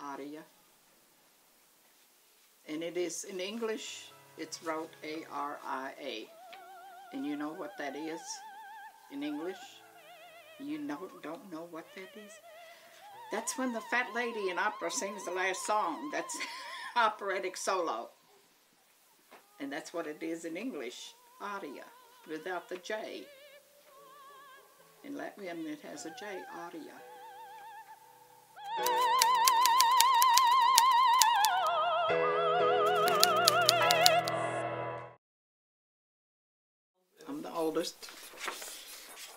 Aria. And it is, in English, it's wrote A-R-I-A. And you know what that is in English? You don't know what that is? That's when the fat lady in opera sings the last song. That's operatic solo. And that's what it is in English, Aria, without the J. In Latvian it has a J, Aria. I'm the oldest.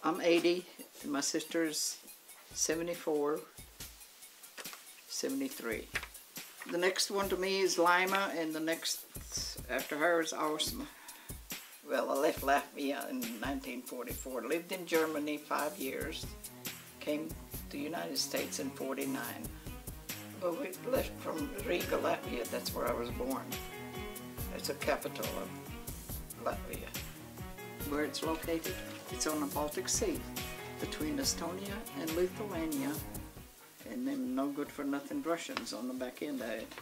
I'm 80, and my sister's 74, 73. The next one to me is Lima, and the next after her is Osma. Well, I left Latvia in 1944, lived in Germany 5 years, came to the United States in 49. But we left from Riga, Latvia, that's where I was born. It's the capital of Latvia. Where it's located, it's on the Baltic Sea, between Estonia and Lithuania, and them no good for nothing Russians on the back end of it.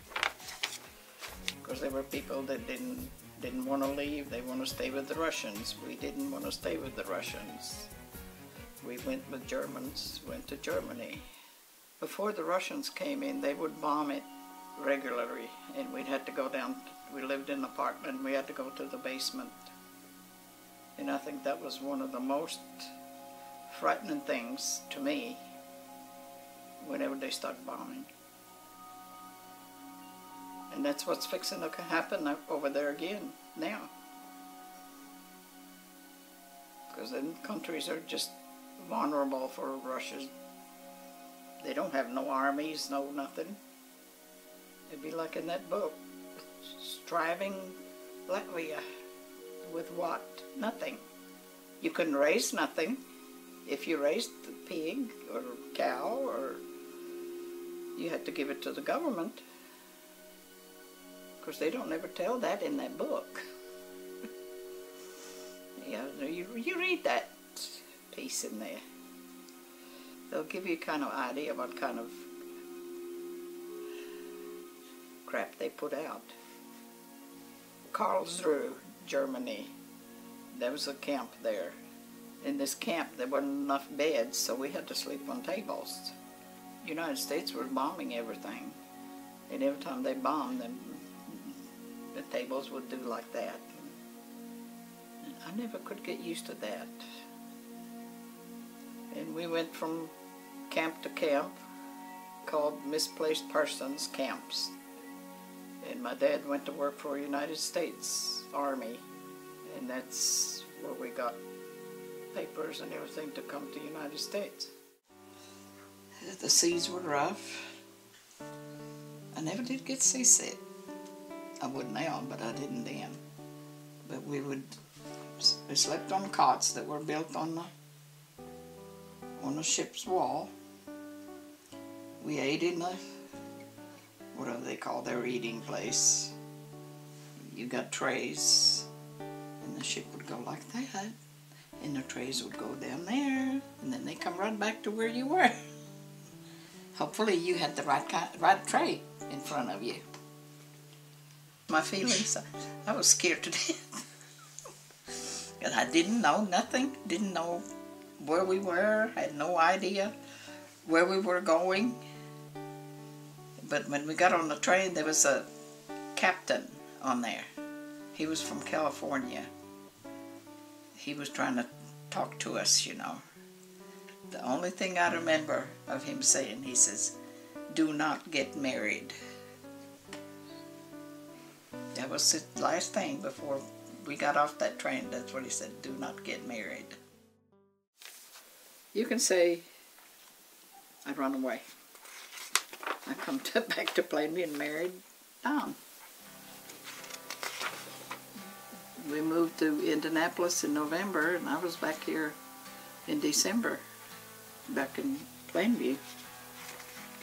Because there were people that didn't want to leave, they want to stay with the Russians. We didn't want to stay with the Russians. We went with Germans, went to Germany. Before the Russians came in, they would bomb it regularly, and we'd have to go down, we lived in an apartment, we had to go to the basement. And I think that was one of the most frightening things to me whenever they start bombing. And that's what's fixing to happen over there again now. Because then countries are just vulnerable for Russia. They don't have no armies, no nothing. It'd be like in that book, Striving Latvia. With what? Nothing. You couldn't raise nothing. If you raised the pig or cow, or you had to give it to the government. Of course, they don't ever tell that in that book. Yeah, you read that piece in there. They'll give you kind of idea what kind of crap they put out. Karlsruhe, Germany. There was a camp there. In this camp, there wasn't enough beds, so we had to sleep on tables. The United States was bombing everything. And every time they bombed, then the tables would do like that. And I never could get used to that. And we went from camp to camp, called misplaced persons camps. And my dad went to work for the United States Army, and that's where we got papers and everything to come to the United States. The seas were rough. I never did get seasick. I would now, but I didn't then. But we slept on cots that were built on the ship's wall. We ate in the, whatever they call their eating place. You got trays, and the ship would go like that, and the trays would go down there, and then they come right back to where you were. Hopefully you had the right tray in front of you. My feelings, I was scared to death. And I didn't know nothing, didn't know where we were, had no idea where we were going. But when we got on the train, there was a captain on there. He was from California. He was trying to talk to us, you know. The only thing I remember of him saying, he says, "Do not get married." That was the last thing before we got off that train. That's what he said, "Do not get married." You can say, I run away. I come back to Plainview and married Don. We moved to Indianapolis in November, and I was back here in December, back in Plainview.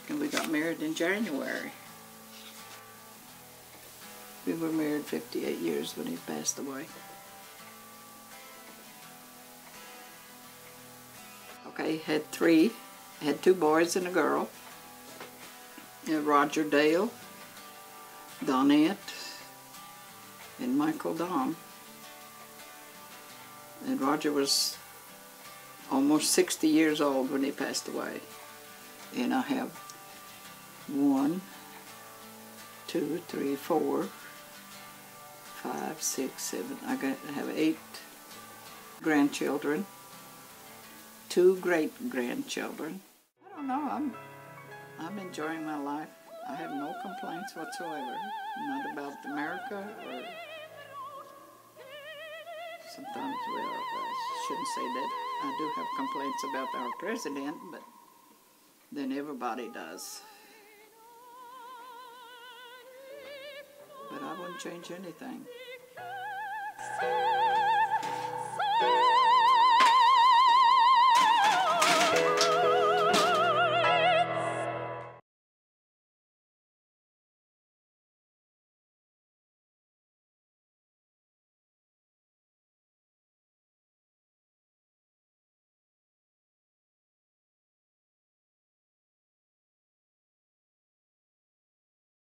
And we got married in January. We were married 58 years when he passed away. Okay, had 2 boys and a girl. Roger Dale, Donette, and Michael Don. And Roger was almost 60 years old when he passed away. And I have 1, 2, 3, 4, 5, 6, 7. I have 8 grandchildren, 2 great-grandchildren. I don't know, I'm enjoying my life. I have no complaints whatsoever. Not about America or sometimes, well, I shouldn't say that. I do have complaints about our president, but then everybody does. But I wouldn't change anything.